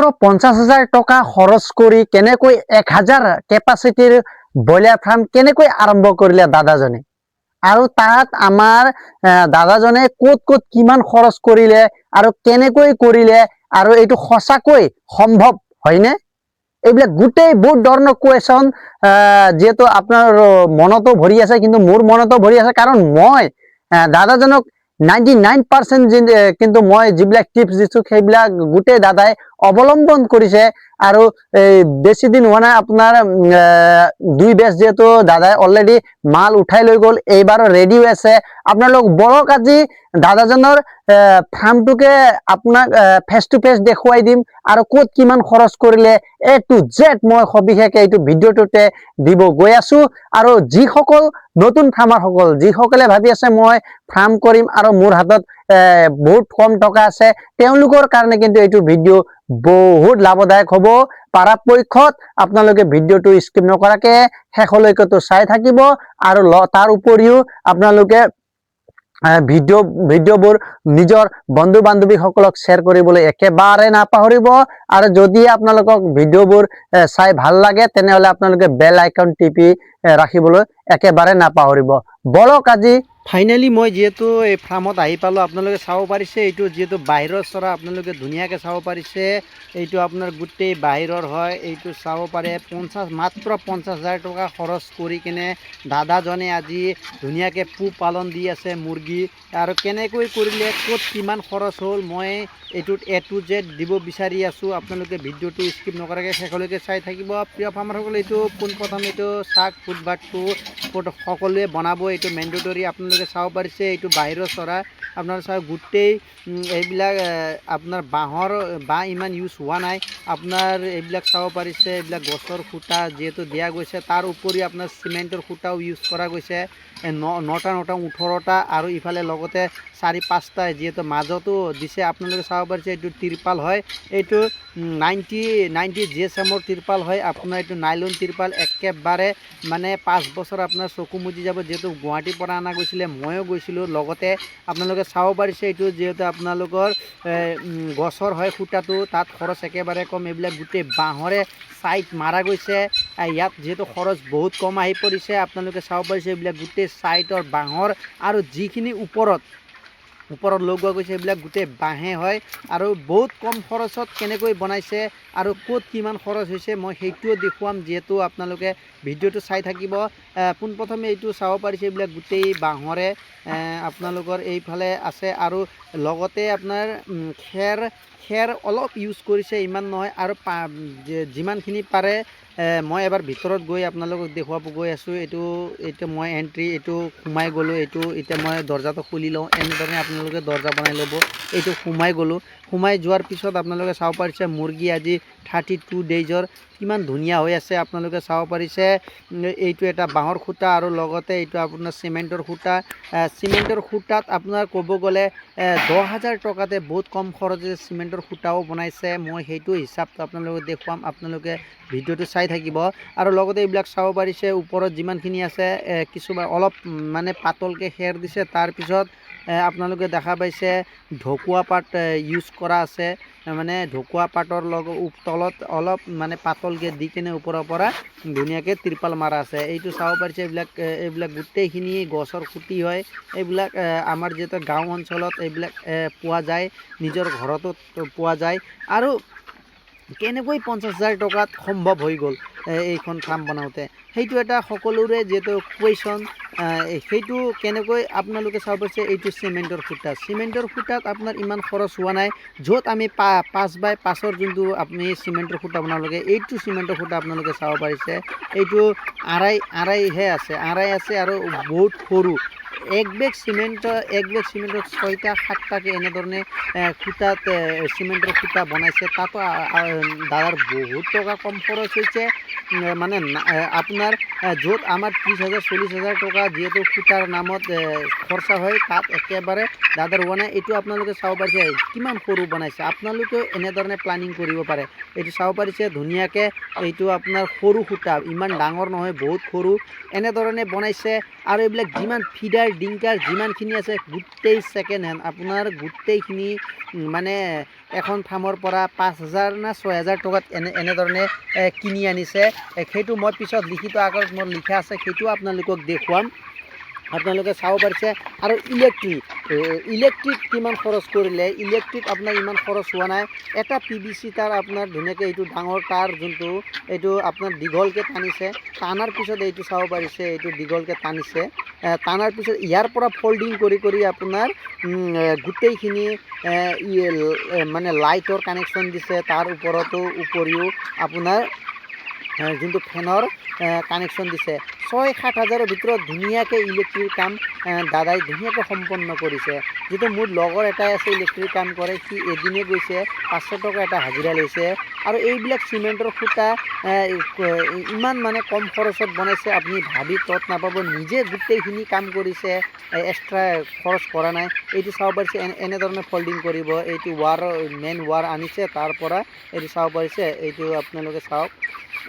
মাত্ৰ 50,000 টকা খৰচ কৰি কেনেকৈ 1000 কেপাচিটিৰ ব্ৰইলাৰ ফাৰ্ম কেনেকৈ আৰম্ভ কৰিলে দাদাজনে, আৰু তাত আমাৰ দাদাজনে ক'ত কিমান খৰচ কৰিলে আৰু কেনেকৈ কৰিলে, আৰু এইটো সঁচাকৈ সম্ভৱ হয়নে? এইবিলাক গোটেই বহুত ধৰণৰ কুৱেশ্যন যিহেতু আপোনাৰ মনতো ভৰি আছে, কিন্তু মোৰ মনতো ভৰি আছে, কাৰণ মই দাদাজনক 99% কিন্তু মই যিবিলাক টিপছ দিছোঁ সেইবিলাক গোটেই দাদাই অৱলম্বন কৰিছে। আৰু বেছি দিন হোৱা নাই, আপোনাৰ 2 বেচ যিহেতু দাদাই অলৰেডি মাল উঠাই লৈ গ'ল, এইবাৰো ৰেডি হৈ আছে। আপোনালোক বলক আজি দাদাজনৰ ফাৰ্মটোকে আপোনাক ফেচ টু ফেচ দেখুৱাই দিম, আৰু ক'ত কিমান খৰচ কৰিলে A to Z মই সবিশেষে এইটো ভিডিঅ'টোতে দিব গৈ আছো। আৰু যিসকল নতুন ফাৰ্মাৰসকল, যিসকলে ভাবি আছে মই ফাৰ্ম কৰিম আৰু মোৰ হাতত বহুত কম টকা আছে, তেওঁলোকৰ কাৰণে কিন্তু এইটো ভিডিঅ' বহুত লাভদায়ক হ'ব। পৰাপক্ষত আপোনালোকে ভিডিঅ'টো স্কিপ নকৰাকে শেষলৈকেতো চাই থাকিব, আৰু তাৰ উপৰিও আপোনালোকে ভিডিঅ'বোৰ নিজৰ বন্ধু বান্ধৱীসকলক শ্বেয়াৰ কৰিবলৈ একেবাৰে নাপাহৰিব। আৰু যদি আপোনালোকক ভিডিঅ'বোৰ চাই ভাল লাগে তেনেহ'লে আপোনালোকে বেল আইকন টিপি ৰাখিবলৈ একেবাৰে নাপাহৰিব। বলক আজি ফাইনেলি মই যিহেতু এই ফাৰ্মত আহি পালোঁ, আপোনালোকে চাব পাৰিছে এইটো যিহেতু বাহিৰৰ চৰা, আপোনালোকে ধুনীয়াকৈ চাব পাৰিছে। এইটো আপোনাৰ গোটেই বাহিৰৰ হয়, এইটো চাব পাৰে। মাত্ৰ 50,000 টকা খৰচ কৰি কিনে দাদাজনে আজি ধুনীয়াকৈ পোহপালন দি আছে মুৰ্গী। আৰু কেনেকৈ কৰিলে, ক'ত কিমান খৰচ হ'ল, মই এইটোত A to Z দিব বিচাৰি আছোঁ। আপোনালোকে ভিডিঅ'টো স্কিপ নকৰাকৈ শেষলৈকে চাই থাকিব। প্ৰিয় ফাৰ্মাৰসকল, এইটো পোনপ্ৰথমে এইটো চাক ফুটবাথটো সকলোৱে বনাব, এইটো মেণ্ডেটৰী। আপোনালোকে চাব পাৰিছে এইটো বাহিৰৰ চৰা, আপোনালোকে চাব গোটেই এইবিলাক আপোনাৰ বাঁহ ইমান ইউজ হোৱা নাই। আপোনাৰ এইবিলাক চাব পাৰিছে, এইবিলাক গছৰ খুঁটা যিহেতু দিয়া গৈছে, তাৰ উপৰিও আপোনাৰ চিমেণ্টৰ খুঁটাও ইউজ কৰা গৈছে, 9টা 18টা, আৰু ইফালে লগতে 4-5টা যিহেতু মাজতো দিছে। আপোনালোকে চাব পাৰিছে এইটো তিৰপাল হয়, এইটো 90 GSM-ৰ তিৰপাল হয়। আপোনাৰ এইটো নাইলন তিৰপাল, একেবাৰে মানে 5 বছৰ আপোনাৰ চকু মুজি যাব। যিহেতু গুৱাহাটীৰ পৰা অনা গৈছিলে, ময়ো গৈছিলোঁ লগতে। আপোনালোকে চাব পাৰিছে এইটো যিহেতু আপোনালোকৰ গছৰ হয় খুঁটাটো, তাত খৰচ একেবাৰে কম। এইবিলাক গোটেই বাঁহৰে ছাইড মাৰা গৈছে, ইয়াত যিহেতু খৰচ বহুত কম আহি পৰিছে। আপোনালোকে চাব পাৰিছে এইবিলাক গোটেই ছাইডৰ বাঁহৰ, আৰু যিখিনি ওপৰত লগোৱা গৈছে এইবিলাক গোটেই বাঁহে হয়। আৰু বহুত কম খৰচত কেনেকৈ বনাইছে আৰু ক'ত কিমান খৰচ হৈছে মই সেইটোও দেখুৱাম, যিহেতু আপোনালোকে ভিডিঅ'টো চাই থাকিব। পোনপ্ৰথমে এইটো চাব পাৰিছে, এইবিলাক গোটেই বাঁহৰে আপোনালোকৰ এইফালে আছে, আৰু লগতে আপোনাৰ খেৰ অলপ ইউজ কৰিছে, ইমান নহয়। আৰু যিমানখিনি পাৰে মই এবাৰ ভিতৰত গৈ আপোনালোকক দেখুৱাব গৈ আছোঁ। এইটো মই এণ্ট্ৰি, এইটো সোমাই গ'লোঁ। এতিয়া মই দৰ্জাটো খুলি লওঁ, এনেধৰণে আপোনালোকে দৰ্জা বনাই ল'ব। এইটো সোমাই গ'লোঁ, সোমাই যোৱাৰ পিছত আপোনালোকে চাব পাৰিছে মুৰ্গী আজি 32 ডেইজৰ কিমান ধুনীয়া হৈ আছে। আপোনালোকে চাব পাৰিছে এইটো এটা বাঁহৰ খুঁটা, আৰু লগতে এইটো আপোনাৰ চিমেণ্টৰ খুঁটা। চিমেণ্টৰ খুঁটাত আপোনাৰ ক'ব গ'লে 10,000 টকাতে বহুত কম খৰচে চিমেণ্টৰ খুঁটাও বনাইছে। মই সেইটো হিচাপটো আপোনালোকক দেখুৱাম, আপোনালোকে ভিডিঅ'টো চাই থাকিব। আৰু লগতে এইবিলাক চাব পাৰিছে ওপৰত যিমানখিনি আছে, কিছুমান অলপ মানে পাতলকৈ খেৰ দিছে। তাৰপিছত আপোনালোকে দেখা পাইছে ঢকুৱা পাত ইউজ কৰা আছে, মানে ঢকুৱা পাতৰ তলত অলপ মানে পাতলকৈ দি কিনে ওপৰৰ পৰা ধুনীয়াকৈ ত্ৰিপাল মাৰা আছে। এইটো চাব পাৰিছে এইবিলাক গোটেইখিনি গছৰ খুঁটি হয়। এইবিলাক আমাৰ যিহেতু গাঁও অঞ্চলত এইবিলাক পোৱা যায়, নিজৰ ঘৰতো পোৱা যায়। আৰু কেনেকৈ 50,000 টকাত সম্ভৱ হৈ গ'ল এইখন ফাৰ্ম বনাওঁতে, সেইটো এটা সকলোৰে যিহেতু কুৱেশ্যন। সেইটো কেনেকৈ আপোনালোকে চাব পাৰিছে, এইটো চিমেণ্টৰ খুঁটা। চিমেণ্টৰ খুঁটাত আপোনাৰ ইমান খৰচ হোৱা নাই। য'ত আমি 5x5-ৰ যোনটো আপুনি চিমেণ্টৰ খুঁটা বনাব লাগে, এইটো চিমেণ্টৰ খুঁটা আপোনালোকে চাব পাৰিছে, এইটো আঢ়াইহে আছে, আৰু বহুত সৰু। এক বেগ চিমেণ্টত 6টা-7টাকৈ এনেধৰণে খুঁটাত চিমেণ্টৰ খুঁটা বনাইছে। তাতো দাদাৰ বহুত টকা কম খৰচ হৈছে। মানে আপোনাৰ য'ত আমাৰ 30,000-40,000 টকা যিহেতু খুঁটাৰ নামত খৰচা হয়, তাত একেবাৰে দাদাৰ হোৱা নাই। এইটো আপোনালোকে চাব পাৰিছে কিমান সৰু বনাইছে। আপোনালোকেও এনেধৰণে প্লানিং কৰিব পাৰে। এইটো চাব পাৰিছে ধুনীয়াকৈ, এইটো আপোনাৰ সৰু খুঁটা, ইমান ডাঙৰ নহয়, বহুত সৰু, এনেধৰণে বনাইছে। আৰু এইবিলাক যিমান ফিডাৰ ফিডাৰ ডিংকাৰ যিমানখিনি আছে গোটেই ছেকেণ্ড হেণ্ড আপোনাৰ গোটেইখিনি মানে এখন ফাৰ্মৰ পৰা 5,000 না 6,000 টকাত এনেধৰণে কিনি আনিছে। সেইটো মই পিছত লিখিত আকাৰত মোৰ লিখা আছে, সেইটো আপোনালোকক দেখুৱাম, আপোনালোকে চাব পাৰিছে। আৰু ইলেক্ট্ৰিক কিমান খৰচ কৰিলে, ইলেক্ট্ৰিক আপোনাৰ ইমান খৰচ হোৱা নাই। এটা PVC তাৰ আপোনাৰ ধুনীয়াকৈ এইটো ডাঙৰ তাৰ যোনটো এইটো আপোনাৰ দীঘলকৈ টানিছে, টানাৰ পিছত এইটো চাব পাৰিছে, এইটো দীঘলকৈ টানিছে, টানাৰ পিছত ইয়াৰ পৰা ফল্ডিং কৰি কৰি আপোনাৰ গোটেইখিনি মানে লাইটৰ কানেকশ্যন দিছে, তাৰ উপৰিও আপোনাৰ যোনটো ফেনৰ কানেকশ্যন দিছে। 6-7 হাজাৰৰ ভিতৰত ধুনীয়াকৈ ইলেক্ট্ৰিক কাম দাদাই ধুনীয়াকৈ সম্পন্ন কৰিছে। যিটো মোৰ লগৰ এটাই আছে ইলেক্ট্ৰিক কাম কৰে, সি এদিনে গৈছে 500 টকা এটা হাজিৰা লৈছে। আৰু এইবিলাক চিমেণ্টৰ খুঁটা ইমান মানে কম খৰচত বনাইছে, আপুনি ভাবি তত নাপাব। নিজে গোটেইখিনি কাম কৰিছে, এক্সট্ৰা খৰচ কৰা নাই। এইটো চাব পাৰিছে এনেধৰণে ফল্ডিং কৰিব, এইটো মেইন ৱাৰ আনিছে, তাৰ পৰা এইটো চাব পাৰিছে, এইটো আপোনালোকে চাওক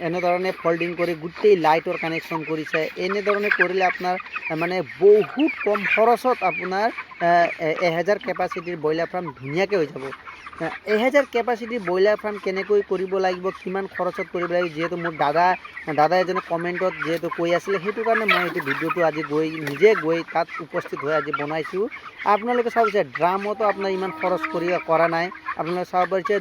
এনেধৰণে ফল্ডিং কৰি গোটেই লাইটৰ কানেকশ্যন কৰিছে। এনেধৰণে কৰিলে আপোনাৰ মানে বহুত কম খৰচত আপোনাৰ 1000 কেপাচিটিৰ ব্ৰইলাৰ ফাৰ্ম ধুনীয়াকৈ হৈ যাব। 1000 কেপাচিটিৰ ব্ৰইলাৰ ফাৰ্ম কেনেকৈ কৰিব লাগিব, কিমান খৰচত কৰিব লাগিব, যিহেতু মোৰ দাদা এজনে কমেণ্টত যিহেতু কৈ আছিলে, সেইটো কাৰণে মই এইটো ভিডিঅ'টো আজি নিজে গৈ তাত উপস্থিত হৈ আজি বনাইছোঁ। আপোনালোকে চাব পাৰিছে ড্ৰামতো আপোনাৰ ইমান খৰচ কৰা নাই। আপোনালোকে চাব পাৰিছে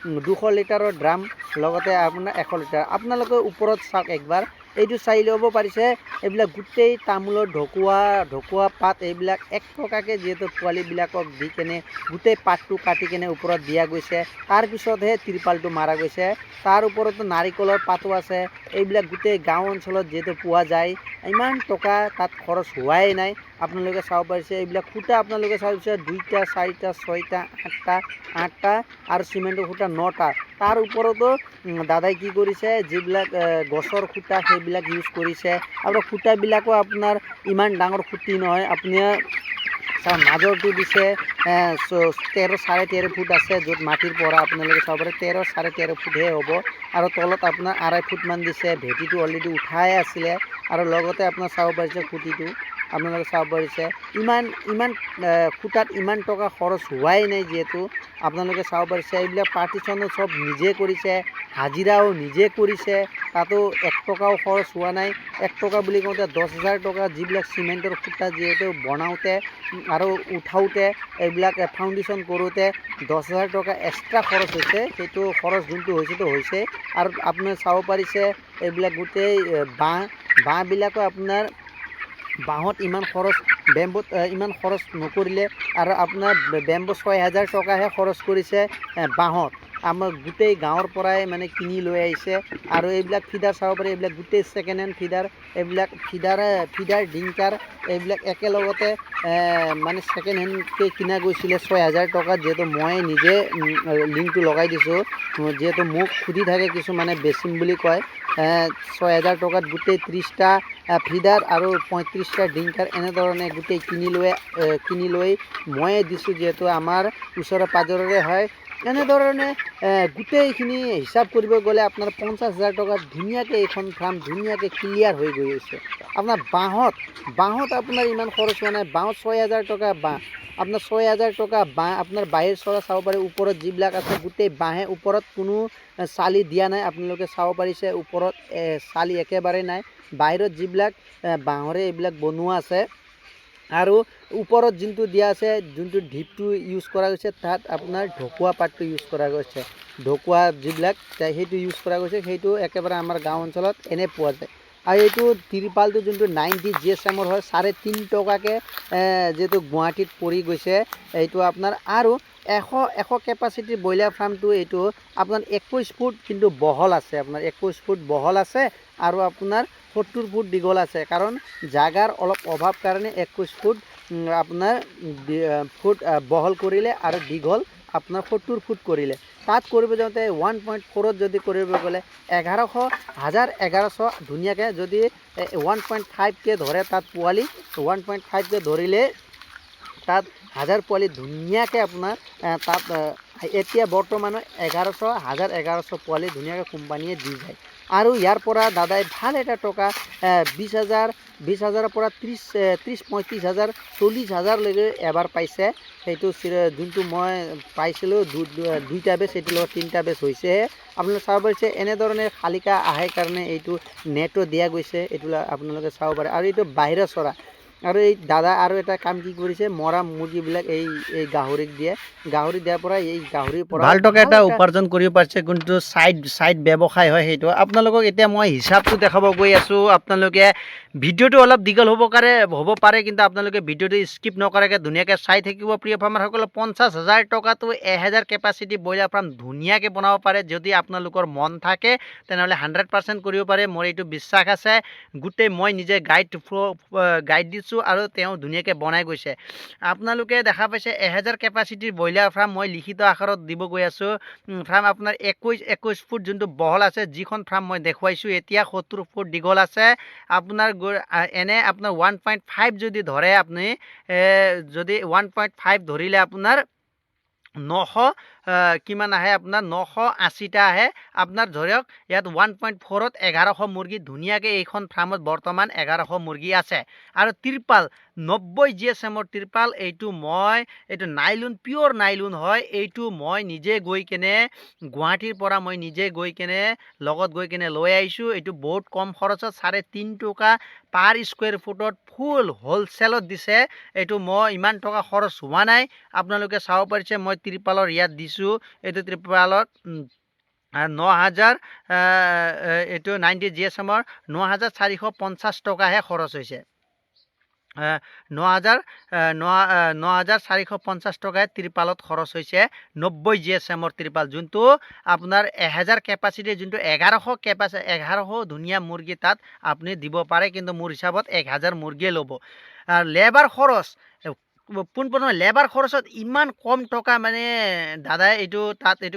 200 লিটাৰৰ ড্ৰাম, লগতে আপোনাৰ 100 লিটাৰ। আপোনালোকে ওপৰত চাওক একবাৰ, এইটো চাই ল'ব পাৰিছে, এইবিলাক গোটেই তামোলৰ ঢকুৱা পাত এইবিলাক 1 টকাকৈ যিহেতু পোৱালিবিলাকক দি কেনে গোটেই পাতটো কাটি কেনে ওপৰত দিয়া গৈছে, তাৰপিছতহে ত্ৰিপালটো মাৰা গৈছে। তাৰ ওপৰতো নাৰিকলৰ পাতো আছে। এইবিলাক গোটেই গাঁও অঞ্চলত যিহেতু পোৱা যায়, ইমান টকা তাত খৰচ হোৱাই নাই। আপোনালোকে চাব পাৰিছে এইবিলাক খুঁটা, আপোনালোকে চাব পাৰিছে 2টা 4টা 6টা 8টা আৰু চিমেণ্টৰ খুঁটা 9টা। তাৰ ওপৰতো দাদাই কি কৰিছে, যিবিলাক গছৰ খুঁটা সেইবিলাক ইউজ কৰিছে। আৰু খুঁটাবিলাকো আপোনাৰ ইমান ডাঙৰ খুঁটি নহয়, আপুনি মাজৰটো দিছে 13-13.5 ফুট আছে, য'ত মাটিৰ পৰা আপোনালোকে চাব পাৰে 13-13.5 ফুটহে হ'ব। আৰু তলত আপোনাৰ 2.5 ফুটমান দিছে, ভেটিটো অলৰেডি উঠাই আছিলে। আৰু লগতে আপোনাৰ চাব পাৰিছে খুঁটিটো, আপোনালোকে চাব পাৰিছে ইমান খুঁটাত ইমান টকা খৰচ হোৱাই নাই। যিহেতু আপোনালোকে চাব পাৰিছে এইবিলাক পাৰ্টিশ্যনো চব নিজে কৰিছে, হাজিৰাও নিজে কৰিছে, তাতো 1 টকাও খৰচ হোৱা নাই। 1 টকা বুলি কওঁতে 10,000 টকা যিবিলাক চিমেণ্টৰ খুঁটা যিহেতু বনাওঁতে আৰু উঠাওঁতে এইবিলাক ফাউণ্ডেশ্যন কৰোঁতে 10,000 টকা এক্সট্ৰা খৰচ হৈছে। সেইটো খৰচ যোনটো হৈছেতো হৈছে। আৰু আপোনাৰ চাব পাৰিছে এইবিলাক গোটেই বাঁহবিলাকো আপোনাৰ বাঁহত ইমান খৰচ, বেম্বুত ইমান খৰচ নকৰিলে। আৰু আপোনাৰ বেম্বু 6,000 টকাহে খৰচ কৰিছে বাঁহত। আমাৰ গোটেই গাঁৱৰ পৰাই মানে কিনি লৈ আহিছে। আৰু এইবিলাক ফিডাৰ চাব পাৰি, এইবিলাক গোটেই ছেকেণ্ড হেণ্ড ফিডাৰ, এইবিলাক ফিডাৰ ডিংকাৰ এইবিলাক একেলগতে মানে ছেকেণ্ড হেণ্ডকৈ কিনা গৈছিলে 6,000 টকাত। যিহেতু মই নিজে লিংকটো লগাই দিছোঁ, যিহেতু মোক সুধি থাকে কিছুমানে বেচিম বুলি কয়। 6,000 টকাত গোটেই 30টা ফিডাৰ আৰু 35টা ডিংকাৰ এনেধৰণে গোটেই কিনি লৈ ময়ে দিছোঁ, যিহেতু আমাৰ ওচৰে পাঁজৰৰে হয়। এনেধৰণে গোটেইখিনি হিচাপ কৰিব গ'লে আপোনাৰ 50,000 টকাত ধুনীয়াকৈ এইখন ফাৰ্ম ধুনীয়াকৈ ক্লিয়াৰ হৈ গৈছে। আপোনাৰ বাঁহত আপোনাৰ ইমান খৰচ হোৱা নাই। বাঁহত 6,000 টকা বাঁহ, আপোনাৰ 6,000 টকা বাঁহ। আপোনাৰ বাহিৰ চৰা চাব পাৰে, ওপৰত যিবিলাক আছে গোটেই বাঁহে, ওপৰত কোনো চালি দিয়া নাই। আপোনালোকে চাব পাৰিছে ওপৰত চালি একেবাৰে নাই। বাহিৰত যিবিলাক বাঁহৰে এইবিলাক বনোৱা আছে, আৰু ওপৰত যোনটো দিয়া আছে, যোনটো ঢিপটো ইউজ কৰা গৈছে, তাত আপোনাৰ ঢকুৱা পাতটো ইউজ কৰা গৈছে। ঢকুৱা যিবিলাক সেইটো ইউজ কৰা গৈছে, সেইটো একেবাৰে আমাৰ গাঁও অঞ্চলত এনে পোৱা যায়। আৰু এইটো ত্ৰিপালটো যোনটো 90 GSM-ৰ হয়, 3.5 টকাকৈ যিহেতু গুৱাহাটীত পৰি গৈছে এইটো আপোনাৰ। আৰু 100 কেপাচিটিৰ ব্ৰইলাৰ ফাৰ্মটো এইটো আপোনাৰ 21 ফুট কিন্তু বহল আছে, আপোনাৰ 21 ফুট বহল আছে। আৰু আপোনাৰ 70 ফুট দীঘল আছে, কাৰণ জাগাৰ অলপ অভাৱ কাৰণে 21 ফুট আপোনাৰ বহল কৰিলে আৰু দীঘল আপোনাৰ 70 ফুট কৰিলে। তাত কৰিব যাওঁতে 1.4ত যদি কৰিব গ'লে 1100 ধুনীয়াকৈ যদি 1.5কৈ ধৰে তাত পোৱালি, 1.5কৈ ধৰিলে তাত 1000 পোৱালি ধুনীয়াকৈ আপোনাৰ তাত এতিয়া বৰ্তমানৰ 1100 পোৱালি ধুনীয়াকৈ কোম্পানীয়ে দি যায়। আৰু ইয়াৰ পৰা দাদাই ভাল এটা টকা 20,000 পৰা 30-35,000 40,000লৈকে এবাৰ পাইছে। সেইটো যোনটো মই পাইছিলোঁ দুইটা বেচ, এইটো লগত 3টা বেচ হৈছেহে। আপোনালোকে চাব পাৰিছে এনেধৰণে শালিকা আহে কাৰণে এইটো নেটো দিয়া গৈছে, এইটো আপোনালোকে চাব পাৰে। আৰু এইটো বাহিৰা চৰা। আৰু এই দাদা আৰু এটা কাম কি কৰিছে, মৰা মুৰ্গীবিলাক এই গাহৰিক দিয়ে, গাহৰি দিয়াৰ পৰা এই গাহৰিৰ পৰা ভাল টকা এটা উপাৰ্জন কৰিব পাৰিছে। কিন্তু সাইড ব্যৱসায় হয় সেইটো। আপোনালোকক এতিয়া মই হিচাপটো দেখাব গৈ আছোঁ। আপোনালোকে ভিডিঅ'টো অলপ দীঘল হ'ব পাৰে, কিন্তু আপোনালোকে ভিডিঅ'টো স্কিপ নকৰাকৈ ধুনীয়াকৈ চাই থাকিব। প্ৰিয় ফাৰ্মাৰসকলে 50,000 টকাটো 1000 কেপাচিটি ব্ৰইলাৰ ফাৰ্ম ধুনীয়াকৈ বনাব পাৰে। যদি আপোনালোকৰ মন থাকে তেনেহ'লে 100% কৰিব পাৰে, মোৰ এইটো বিশ্বাস আছে। গোটেই মই নিজে গাইড দিছোঁ আৰু তেওঁ ধুনীয়াকৈ বনাই গৈছে। আপোনালোকে দেখা পাইছে 1000 কেপাচিটিৰ ব্ৰইলাৰ ফাৰ্ম মই লিখিত আকাৰত দিব গৈ আছোঁ। ফাৰ্ম আপোনাৰ 21 ফুট যোনটো বহল আছে, যিখন ফাৰ্ম মই দেখুৱাইছোঁ এতিয়া 70 ফুট দীঘল আছে। আপোনাৰ এনে আপোনাৰ 1.5 যদি ধৰে, আপুনি যদি 1.5 ধৰিলে আপোনাৰ 900 কিমান আহে, আপোনাৰ 980টা আহে। আপোনাৰ ধৰক ইয়াত 1.4ত 1100 মুৰ্গী ধুনীয়াকৈ এইখন ফাৰ্মত বৰ্তমান 1100 মুৰ্গী আছে। আৰু তিৰপাল 90 GSM তিৰপাল, এইটো নাইলন, পিয়'ৰ নাইলন হয়। এইটো মই নিজে গৈ কেনে গুৱাহাটীৰ পৰা মই নিজে গৈ কেনে লগত গৈ কেনে লৈ আহিছোঁ। এইটো বহুত কম খৰচত 3.5 টকা পাৰ স্কুৱেৰ ফুটত ফুল হ'লচেলত দিছে। এইটো মই ইমান টকা খৰচ হোৱা নাই। আপোনালোকে চাব পাৰিছে মই ত্ৰিপালৰ ইয়াত দিছোঁ। এইটো ত্ৰিপালত 9,000 এইটো 90 GSM 9,450 টকাহে খৰচ হৈছে। 9,450 টকাই ত্ৰিপালত খৰচ হৈছে। 90 GSM ত্ৰিপাল, যোনটো আপোনাৰ 1000 কেপাচিটি, যোনটো 1100 ধুনীয়া মুৰ্গী তাত আপুনি দিব পাৰে। কিন্তু মোৰ হিচাপত 1000 মুৰ্গীয়ে ল'ব। লেবাৰ খৰচ, পোনপ্ৰথমে লেবাৰ খৰচত ইমান কম টকা, মানে দাদাই এইটো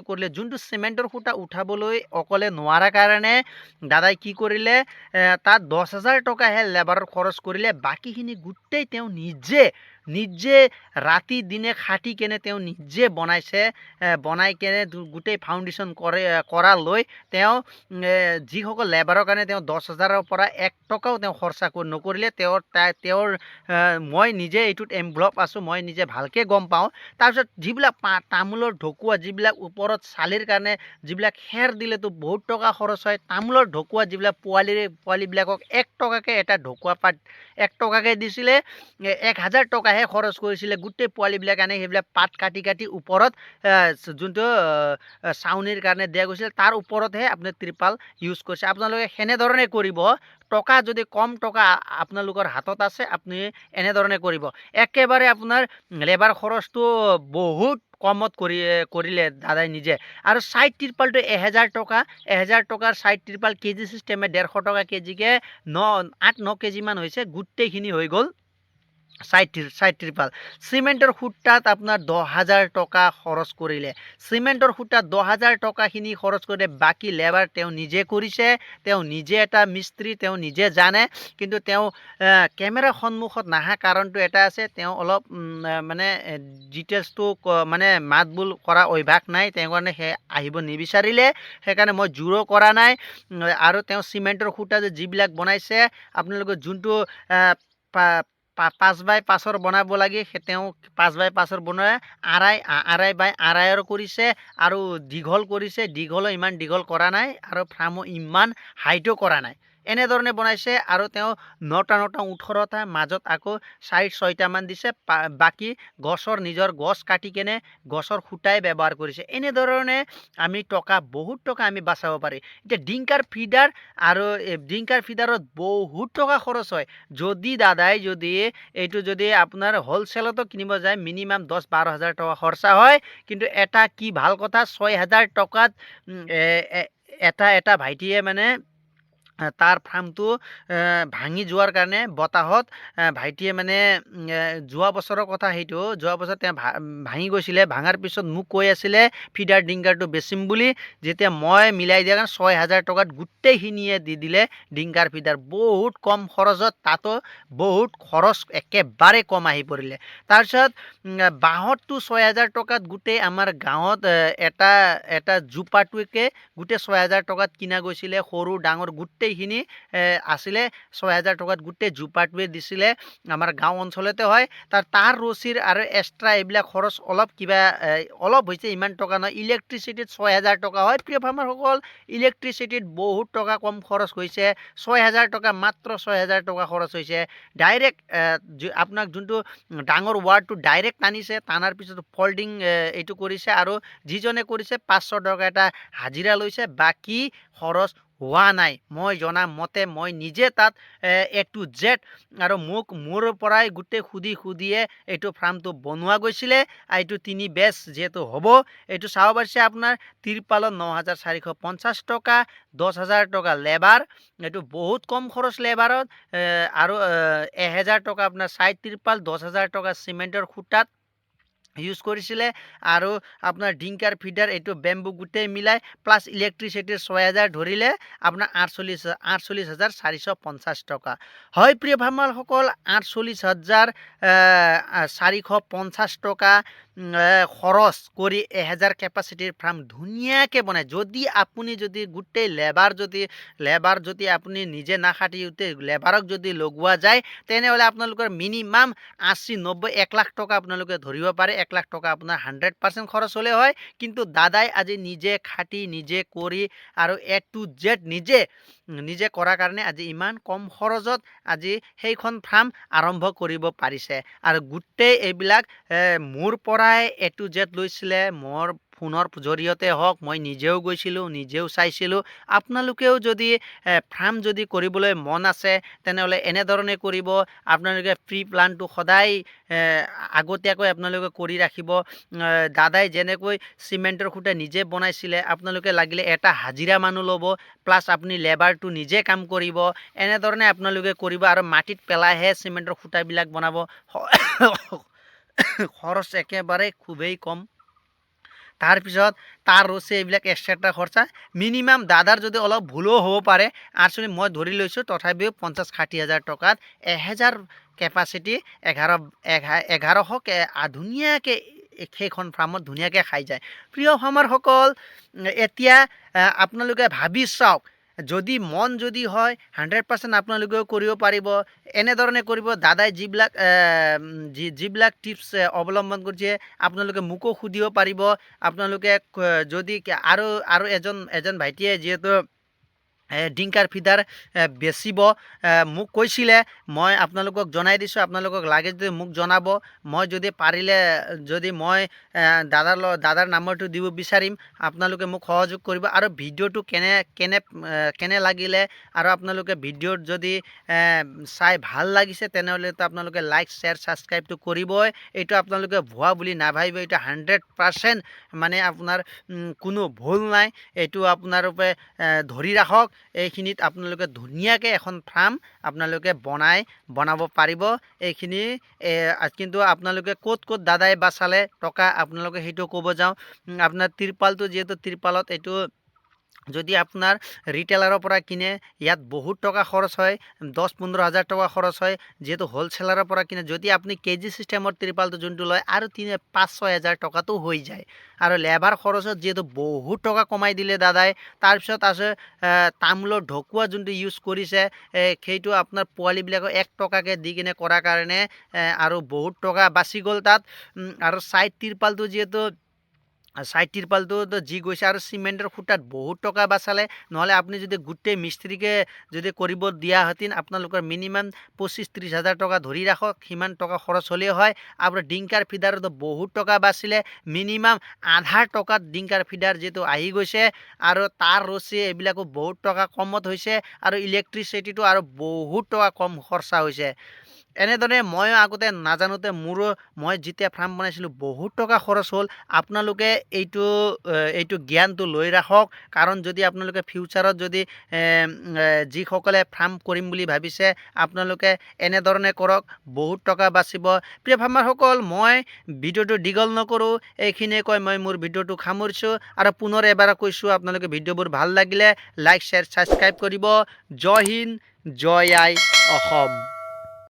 কৰিলে। যোনটো চিমেণ্টৰ খুঁটা উঠাবলৈ অকলে নোৱাৰা কাৰণে দাদাই কি কৰিলে, তাত 10,000 টকাহে লেবাৰৰ খৰচ কৰিলে। বাকীখিনি গোটেই তেওঁ নিজে ৰাতি দিনে খাটি কেনে তেওঁ নিজে বনাইছে। বনাই কেনে গোটেই ফাউণ্ডেশ্যন কৰালৈ তেওঁ যিসকল লেবাৰৰ কাৰণে তেওঁ 10,000ৰ পৰা 1 টকাও তেওঁ খৰচা নকৰিলে। তেওঁৰ মই নিজে এইটোত ইনভলভ আছোঁ, মই নিজে ভালকৈ গম পাওঁ। তাৰপিছত যিবিলাক তামোলৰ ঢকুৱা, যিবিলাক ওপৰত চালিৰ কাৰণে যিবিলাক খেৰ দিলেতো বহুত টকা খৰচ হয়। তামোলৰ ঢকুৱা যিবিলাক পোৱালিবিলাকক 1 টকাকৈ এটা ঢকুৱা পাত 1 টকাকৈ দিছিলে, 1000 টকাহে খৰচ কৰিছিলে। গোটেই পোৱালিবিলাক আনি সেইবিলাক পাত কাটি ওপৰত যোনটো চাউনিৰ কাৰণে দিয়া গৈছিল তাৰ ওপৰতহে আপুনি ত্ৰিপাল ইউজ কৰিছে। আপোনালোকে সেনেধৰণে কৰিব। টকা যদি কম টকা আপোনালোকৰ হাতত আছে, আপুনি এনেধৰণে কৰিব। একেবাৰে আপোনাৰ লেবাৰ খৰচটো বহুত কমত কৰিলে দাদাই নিজে। আৰু ছাইড ত্ৰিপালটো 1000 টকা, 1000 টকাৰ ছাইড ত্ৰিপাল কেজি চিষ্টেমে 150 টকা কেজিকৈ 8-9 কেজিমান হৈছে। গোটেইখিনি হৈ গ'ল ছাইড ত্ৰিপাল। চিমেণ্টৰ খুঁটাত আপোনাৰ 10,000 টকা খৰচ কৰিলে। চিমেণ্টৰ খুঁটাত 10,000 টকাখিনি খৰচ কৰিলে। বাকী লেবাৰ তেওঁ নিজে কৰিছে। তেওঁ নিজে এটা মিস্ত্ৰী, তেওঁ নিজে জানে। কিন্তু তেওঁ কেমেৰাৰ সন্মুখত নাহা কাৰণটো এটা আছে, তেওঁ অলপ মানে ডিটেইলছটো মানে মাত বোল কৰা অভ্যাস নাই, তেওঁ কাৰণে আহিব নিবিচাৰিলে। সেইকাৰণে মই জোৰো কৰা নাই। আৰু তেওঁ চিমেণ্টৰ খুঁটা যিবিলাক বনাইছে, আপোনালোকে যোনটো 5x5 বনাব লাগে, তেওঁ 5x5 বনাই 2.5x2 কৰিছে। আৰু দীঘল কৰিছে, ইমান দীঘল কৰা নাই। আৰু ফাৰ্মো ইমান হাইটো কৰা নাই, এনেধৰণে বনাইছে। আৰু তেওঁ 9টা 18টা মাজত আকৌ 4-6টামান দিছে। বাকী নিজৰ গছ কাটি কেনে গছৰ খুঁটাই ব্যৱহাৰ কৰিছে। এনেধৰণে আমি বহুত টকা আমি বাচাব পাৰি। এতিয়া ডিংকাৰ ফিডাৰত বহুত টকা খৰচ হয়। দাদাই এইটো যদি আপোনাৰ হ'লচেলতো কিনিব যায়, মিনিমাম 10-12,000 টকা খৰচা হয়। কিন্তু এটা কি ভাল কথা, 6,000 টকাত এটা ভাইটিয়ে মানে তাৰ ফাৰ্মটো ভাঙি যোৱাৰ কাৰণে বতাহত ভাইটিয়ে মানে যোৱা বছৰৰ কথা, সেইটো যোৱা বছৰ তেওঁ ভাঙি গৈছিলে। ভাঙাৰ পিছত মোক কৈ আছিলে ফিডাৰ ডিংকাৰটো বেচিম বুলি। যেতিয়া মই মিলাই দিয়া কাৰণে 6,000 টকাত গোটেইখিনিয়ে দি দিলে ডিংকাৰ ফিডাৰ, বহুত কম খৰচত। তাতো বহুত খৰচ একেবাৰে কম আহি পৰিলে। তাৰপিছত বাঁহতটো 6,000 টকাত গোটেই আমাৰ গাঁৱত এটা জোপাটোকে গোটেই 6,000 টকাত কিনা গৈছিলে। সৰু ডাঙৰ গোটেইখিনি আছিলে 6,000 টকাত গোটেই জোপাটোৱে দিছিলে। আমাৰ গাঁও অঞ্চলতে হয়। তাৰ ৰছীৰ আৰু এক্সট্ৰা এইবিলাক খৰচ অলপ কিবা অলপ হৈছে, ইমান টকা নহয়। ইলেক্ট্ৰিচিটিত 6,000 টকা হয়। প্ৰিয় ফাৰ্মাৰসকল, ইলেক্ট্ৰিচিটিত বহুত টকা কম খৰচ হৈছে। 6,000 টকা, মাত্ৰ 6,000 টকা খৰচ হৈছে। ডাইৰেক্ট আপোনাক যোনটো ডাঙৰ ৱাৰটো ডাইৰেক্ট টানিছে, টানাৰ পিছত ফল্ডিং এইটো কৰিছে, আৰু যিজনে কৰিছে 500 টকা এটা হাজিৰা লৈছে। বাকী খৰচ হোৱা নাই। মই জনা মতে মই নিজে তাত A to Z, আৰু মোৰ পৰাই গোটেই সুধিয়ে এইটো ফাৰ্মটো বনোৱা গৈছিলে। এইটো 3 বেচ যিহেতু হ'ব, এইটো চাব পাৰিছে আপোনাৰ তিৰপালত 9,450 টকা, 10,000 টকা লেবাৰ। এইটো বহুত কম খৰচ লেবাৰত, আৰু 1,000 টকা আপোনাৰ চাইড তিৰপাল, 10,000 টকা চিমেণ্টৰ খুঁটাত ইউজ কৰিছিলে, আৰু আপোনাৰ ডিংকাৰ ফিডাৰ এইটো বেম্বু গোটেই মিলাই প্লাছ ইলেক্ট্ৰিচিটিৰ 6,000 ধৰিলে আপোনাৰ 48,450 টকা। হয় প্ৰিয় ফাৰ্মাৰসকল, 48,450 টকা খৰচ কৰি 1,000 কেপাচিটিৰ ফাৰ্ম ধুনীয়াকৈ বনায়। যদি আপুনি গোটেই লেবাৰ যদি আপুনি নিজে নাখাটি লেবাৰক যদি লগোৱা যায়, তেনেহ'লে আপোনালোকৰ মিনিমাম 80, 90, 1 লাখ টকা আপোনালোকে ধৰিব পাৰে। 1 লাখ টকা আপোনাৰ 100% খৰচ হ'লে হয়। কিন্তু দাদাই আজি নিজে খাটি, নিজে কৰি, আৰু A to Z নিজে কৰাৰ কাৰণে আজি ইমান কম খৰচত আজি সেইখন ফাৰ্ম আৰম্ভ কৰিব পাৰিছে। আৰু গোটেই এইবিলাক মোৰ পৰাই A to Z লৈছিলে। মোৰ ফোনৰ জৰিয়তে হওক, মই নিজেও গৈছিলোঁ, নিজেও চাইছিলোঁ। আপোনালোকেও যদি ফাৰ্ম যদি কৰিবলৈ মন আছে, তেনেহ'লে এনেধৰণে কৰিব। আপোনালোকে প্ৰি প্লানটো সদায় আগতীয়াকৈ আপোনালোকে কৰি ৰাখিব। দাদাই যেনেকৈ চিমেণ্টৰ খুঁটা নিজে বনাইছিলে, আপোনালোকে লাগিলে এটা হাজিৰা মানুহ ল'ব, প্লাছ আপুনি লেবাৰটো নিজে কাম কৰিব। এনেধৰণে আপোনালোকে কৰিব, আৰু মাটিত পেলাইহে চিমেণ্টৰ খুঁটাবিলাক বনাব। খৰচ একেবাৰে খুবেই কম। তাৰপিছত তাৰ ৰছী এইবিলাক এক্সট্ৰা খৰচা মিনিমাম দাদাৰ যদি অলপ ভুলো হ'ব পাৰে, আচলতে মই ধৰি লৈছোঁ তথাপিও 50,000-60,000 টকাত 1,000 কেপাচিটি 1100 ধুনীয়াকৈ সেইখন ফাৰ্মত ধুনীয়াকৈ খাই যায়। প্ৰিয় ফাৰ্মাৰসকল, এতিয়া আপোনালোকে ভাবি চাওক, যদি মন হয় 100% আপোনালোকেও কৰিব পাৰিব। এনেধৰণে কৰিব। দাদাই যিবিলাক টিপছ অৱলম্বন কৰিছে আপোনালোকে মোকো সুধিব পাৰিব। আপোনালোকে যদি আৰু এজন ভাইটিয়ে যিহেতু ডিংকাৰ ফিডাৰ বেচিব মোক কৈছিলে, মই আপোনালোকক জনাই দিছোঁ। আপোনালোকক লাগে যদি মোক জনাব। মই যদি পাৰিলে মই দাদাৰ নাম্বাৰটো দিব বিচাৰিম। আপোনালোকে মোক সহযোগ কৰিব। আৰু ভিডিঅ'টো কেনে লাগিলে, আৰু আপোনালোকে ভিডিঅ'ত যদি চাই ভাল লাগিছে, তেনেহ'লেতো আপোনালোকে লাইক, শ্বেয়াৰ, ছাবস্ক্ৰাইবটো কৰিবই। এইটো আপোনালোকে ভুৱা বুলি নাভাবিব। এইটো 100% মানে আপোনাৰ কোনো ভুল নাই। এইটো আপোনালোকে ধৰি ৰাখক। এইখিনিত আপোনালোকে ধুনীয়াকৈ এখন ফাৰ্ম আপোনালোকে বনাব পাৰিব। এইখিনি কিন্তু আপোনালোকে ক'ত দাদাই বাচালে টকা, আপোনালোকে সেইটো ক'ব যাওঁ। আপোনাৰ তিৰপালটো যিহেতু তিৰপালত এইটো যদি আপোনাৰ ৰিটেইলাৰৰ পৰা কিনে, ইয়াত বহুত টকা খৰচ হয়, 10-15 হাজাৰ টকা খৰচ হয়। যিহেতু হ'লচেলাৰৰ পৰা কিনে, যদি আপুনি কেজি চিষ্টেমৰ তিৰপালটো যোনটো লয়, আৰু 5-6 হাজাৰ টকাটো হৈ যায়। আৰু লেবাৰ খৰচত যিহেতু বহুত টকা কমাই দিলে দাদাই। তাৰপিছত আছে তামোলৰ ঢকুৱা যোনটো ইউজ কৰিছে, সেইটো আপোনাৰ পোৱালিবিলাকক 1 টকাকৈ দি কিনে কৰাৰ কাৰণে আৰু বহুত টকা বাচি গ'ল তাত। আৰু চাইড তিৰপালটো যি গৈছে, আৰু চিমেণ্টৰ খুঁটাত বহুত টকা বাচালে। নহ'লে আপুনি যদি গোটেই মিস্ত্ৰীকে যদি কৰিব দিয়াহেঁতেন, আপোনালোকৰ মিনিমাম 25-30 হাজাৰ টকা ধৰি ৰাখক, সিমান টকা খৰচ হ'লেই হয়। আপোনাৰ ডিংকাৰ ফিডাৰতো বহুত টকা বাচিলে। মিনিমাম আধা টকাত ডিংকাৰ ফিডাৰ যিহেতু আহি গৈছে, আৰু তাৰ ৰছী এইবিলাকো বহুত টকা কমত হৈছে, আৰু ইলেক্ট্ৰিচিটিটো আৰু বহুত টকা কম খৰচা হৈছে। এনেদৰে মই আগতে নাজানোতে মোৰো মই যেতিয়া ফাৰ্ম বনাইছিলোঁ বহুত টকা খৰচ হ'ল। আপোনালোকে এইটো জ্ঞানটো লৈ ৰাখক, কাৰণ যদি আপোনালোকে ফিউচাৰত যদি যিসকলে ফাৰ্ম কৰিম বুলি ভাবিছে আপোনালোকে এনেধৰণে কৰক, বহুত টকা বাচিব। প্ৰিয় ফাৰ্মাৰসকল, মই ভিডিঅ'টো দীঘল নকৰোঁ, এইখিনিয়ে কৈ মই মোৰ ভিডিঅ'টো সামৰিছোঁ। আৰু পুনৰ এবাৰ কৈছোঁ, আপোনালোকে ভিডিঅ'বোৰ ভাল লাগিলে লাইক শ্বেয়াৰ ছাবস্ক্ৰাইব কৰিব। জয় হিন্দ, জয় আই অসম।